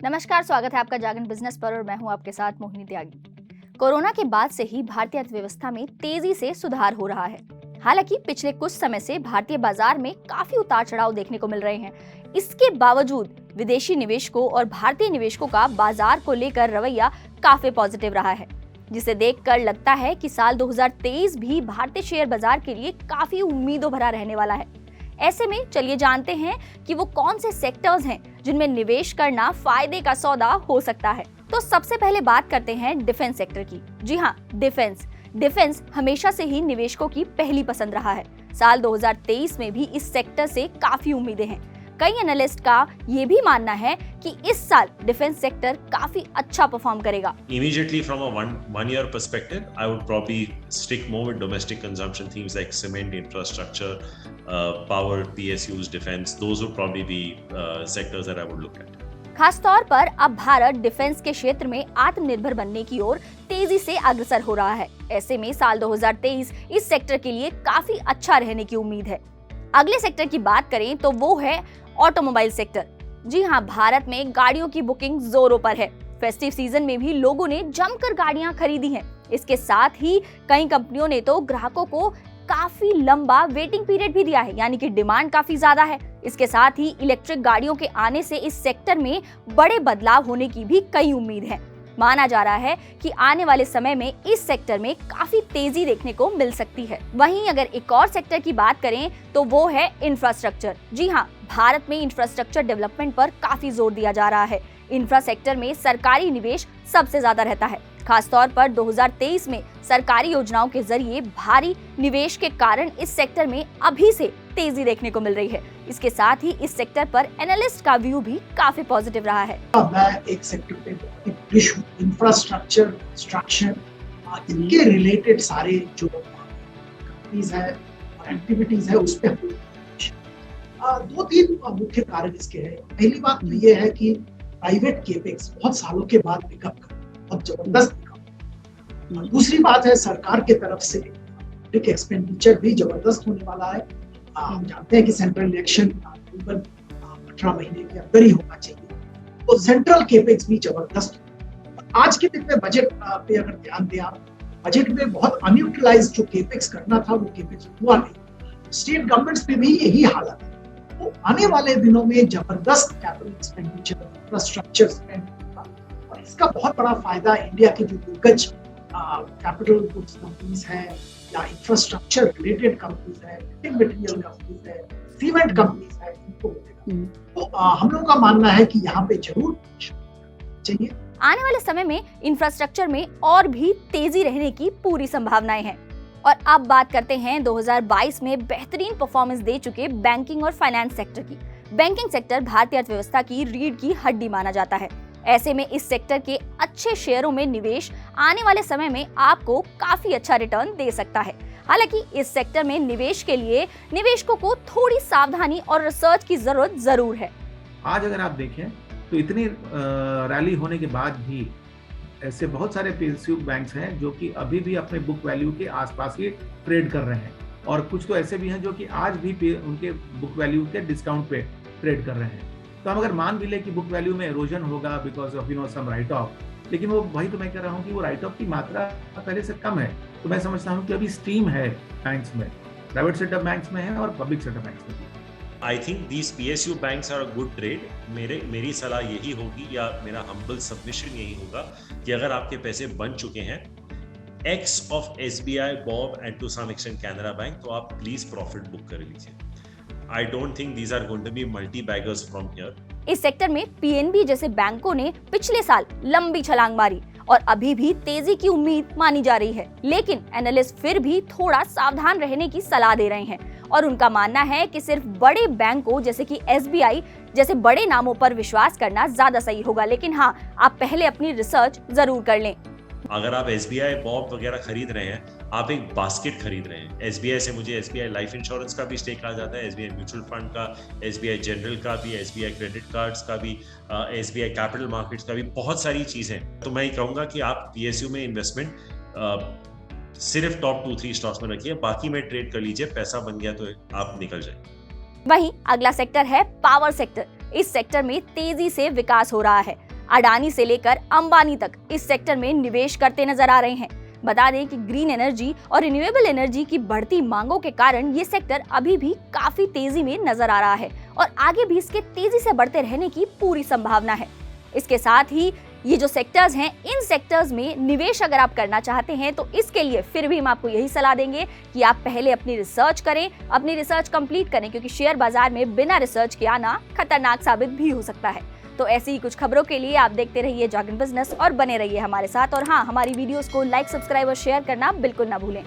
नमस्कार, स्वागत है आपका जागरण बिजनेस पर और मैं हूं आपके साथ मोहिनी त्यागी। कोरोना के बाद से ही भारतीय अर्थव्यवस्था में तेजी से सुधार हो रहा है। हालांकि पिछले कुछ समय से भारतीय बाजार में काफी उतार चढ़ाव देखने को मिल रहे हैं। इसके बावजूद विदेशी निवेशकों और भारतीय निवेशकों का बाजार को लेकर रवैया काफी पॉजिटिव रहा है, जिसे देखकर लगता है कि साल 2023 भी भारतीय शेयर बाजार के लिए काफी उम्मीदों भरा रहने वाला है। ऐसे में चलिए जानते हैं कि वो कौन से सेक्टर्स हैं जिनमें निवेश करना फायदे का सौदा हो सकता है। तो सबसे पहले बात करते हैं डिफेंस सेक्टर की। जी हाँ, डिफेंस हमेशा से ही निवेशकों की पहली पसंद रहा है। साल 2023 में भी इस सेक्टर से काफी उम्मीदें हैं। कई एनालिस्ट का ये भी मानना है कि इस साल डिफेंस सेक्टर काफी अच्छा परफॉर्म करेगा। Immediately from a one year perspective, I would probably stick more with domestic consumption themes like cement, infrastructure, power, PSUs, defense. Those would probably be sectors that I would look at. खास तौर पर अब Bharat defence के क्षेत्र में आत्मनिर्भर बनने की ओर तेजी से अग्रसर हो रहा है। ऐसे में साल 2023 इस सेक्टर के लिए काफी अच्छा रहने की उम्मीद है। अगले सेक्टर की बात करें तो वो है ऑटोमोबाइल सेक्टर। जी हाँ, भारत में गाड़ियों की बुकिंग जोरों पर है। फेस्टिव सीजन में भी लोगों ने जमकर गाड़ियां खरीदी हैं। इसके साथ ही कई कंपनियों ने तो ग्राहकों को काफी लंबा वेटिंग पीरियड भी दिया है, यानी कि डिमांड काफी ज्यादा है। इसके साथ ही इलेक्ट्रिक गाड़ियों के आने से इस सेक्टर में बड़े बदलाव होने की भी कई उम्मीद है। माना जा रहा है कि आने वाले समय में इस सेक्टर में काफी तेजी देखने को मिल सकती है। वहीं अगर एक और सेक्टर की बात करें तो वो है इंफ्रास्ट्रक्चर। जी हाँ, भारत में इंफ्रास्ट्रक्चर डेवलपमेंट पर काफी जोर दिया जा रहा है। इंफ्रा सेक्टर में सरकारी निवेश सबसे ज्यादा रहता है। खासतौर पर 2023 में सरकारी योजनाओं के जरिए भारी निवेश के कारण इस सेक्टर में अभी से तेजी देखने को मिल रही है। इसके साथ ही इस सेक्टर पर एनालिस्ट का व्यू भी काफी पॉजिटिव रहा है। मैं एक सेक्टर पे इंफ्रास्ट्रक्चर, कंस्ट्रक्शन, इनके रिलेटेड सारे जो कंपनीज है और एक्टिविटीज है उस पे दो तीन मुख्य कारण इसके हैं। पहली बात तो ये है कि प्राइवेट केपेक्स बहुत सालों के बाद पिकअप कर बहुत जबरदस्त पिकअप। दूसरी बात है सरकार के तरफ से पब्लिक एक्सपेंडिचर भी जबरदस्त होने वाला है। हम जानते हैं कि सेंट्रल इलेक्शन तकरीबन 18 महीने के अंदर ही होना चाहिए, तो सेंट्रल केपेक्स भी जबरदस्त। आज के दिन में बजट पे अगर ध्यान दें आप, बजट में बहुत अनयूटिलाइज्ड जो केपेक्स करना था वो केपेक्स हुआ नहीं। स्टेट गवर्नमेंट्स पे भी यही हालत है। तो आने वाले दिनों में जबरदस्त कैपिटल एक्सपेंडिचर, इंफ्रास्ट्रक्चर स्पेंड होगा और इसका बहुत बड़ा फायदा इंडिया के जो दिग्गज कैपिटल गुड्स कंपनीज है या इंफ्रास्ट्रक्चर रिलेटेड कंपनीज है, बिल्डिंग मटेरियल कंपनीज है, सीमेंट कंपनीज है, इनको मिलेगा। तो हम लोगों का मानना है कि यहाँ पे जरूर चाहिए। आने वाले समय में इंफ्रास्ट्रक्चर में और भी तेजी रहने की पूरी संभावनाएं हैं। और अब बात करते हैं 2022 में बेहतरीन परफॉर्मेंस दे चुके बैंकिंग और फाइनेंस सेक्टर की। बैंकिंग सेक्टर भारतीय अर्थव्यवस्था की रीढ़ की हड्डी माना जाता है। ऐसे में इस सेक्टर के अच्छे शेयरों में निवेश आने वाले समय में आपको काफी अच्छा रिटर्न दे सकता है। हालांकि इस सेक्टर में निवेश के लिए निवेशकों को थोड़ी सावधानी और रिसर्च की जरूरत जरूर है। आज अगर आप देखें तो इतनी रैली होने के बाद भी ऐसे बहुत सारे पीएसयू बैंक्स हैं जो कि अभी भी अपने बुक वैल्यू के आसपास ही ट्रेड कर रहे हैं, और कुछ तो ऐसे भी हैं जो कि आज भी उनके बुक वैल्यू के डिस्काउंट पे ट्रेड कर रहे हैं। तो हम अगर मान भी ले कि बुक वैल्यू में एरोजन होगा because of some write off, लेकिन वो वही तो मैं कह रहा हूँ कि वो राइट ऑफ की मात्रा पहले से कम है। तो मैं समझता हूँ कि अभी स्टीम है बैंक्स में, प्राइवेट सेक्टर बैंक्स में है और पब्लिक सेक्टर बैंक्स में। I think these PSU banks are a good trade. मेरी सलाह यही होगी या मेरा humble submission यही होगा कि अगर आपके पैसे बन चुके हैं X of SBI, BOB and to some extent Canara Bank, तो आप प्लीज प्रॉफिट बुक कर लीजिए। I don't think these are going to be multi-baggers from here. इस सेक्टर में पीएनबी जैसे बैंकों ने पिछले साल लंबी छलांग मारी और अभी भी तेजी की उम्मीद मानी जा रही है, लेकिन एनालिस्ट फिर भी थोड़ा सावधान रहने की सलाह दे रहे हैं और उनका मानना है कि सिर्फ बड़े बैंकों जैसे कि एसबीआई जैसे बड़े नामों पर विश्वास करना ज्यादा सही होगा, लेकिन हाँ, आप पहले अपनी रिसर्च जरूर कर लें। अगर आप एसबीआई बॉब वगैरह खरीद रहे हैं, आप एक बास्केट खरीद रहे हैं। एसबीआई से मुझे एसबीआई लाइफ इंश्योरेंस का भी स्टेक आ जाता है, एसबीआई म्यूचुअल फंड का, एसबीआई जनरल का भी, एसबीआई क्रेडिट कार्ड्स का भी, एसबीआई कैपिटल मार्केट्स का भी, बहुत सारी चीजें। तो मैं कहूँगा कि आप पीएसयू में इन्वेस्टमेंट सिर्फ टॉप 2-3 स्टॉक्स में रखिए, बाकी में ट्रेड कर लीजिए। पैसा बन गया तो आप निकल जाए। वहीं अगला सेक्टर है पावर सेक्टर। इस सेक्टर में तेजी से विकास हो रहा है। अडानी से लेकर अंबानी तक इस सेक्टर में निवेश करते नजर आ रहे हैं। बता दें कि ग्रीन एनर्जी और रिन्यूएबल एनर्जी की बढ़ती मांगों के कारण ये सेक्टर अभी भी काफी तेजी में नजर आ रहा है और आगे भी इसके तेजी से बढ़ते रहने की पूरी संभावना है। इसके साथ ही ये जो सेक्टर्स हैं, इन सेक्टर्स में निवेश अगर आप करना चाहते हैं तो इसके लिए फिर भी हम आपको यही सलाह देंगे कि आप पहले अपनी रिसर्च करें, अपनी रिसर्च कंप्लीट करें, क्योंकि शेयर बाजार में बिना रिसर्च के आना खतरनाक साबित भी हो सकता है। तो ऐसी ही कुछ खबरों के लिए आप देखते रहिए जागरण बिजनेस और बने रहिए हमारे साथ। और हाँ, हमारी वीडियोस को लाइक, सब्सक्राइब और शेयर करना बिल्कुल ना भूलें।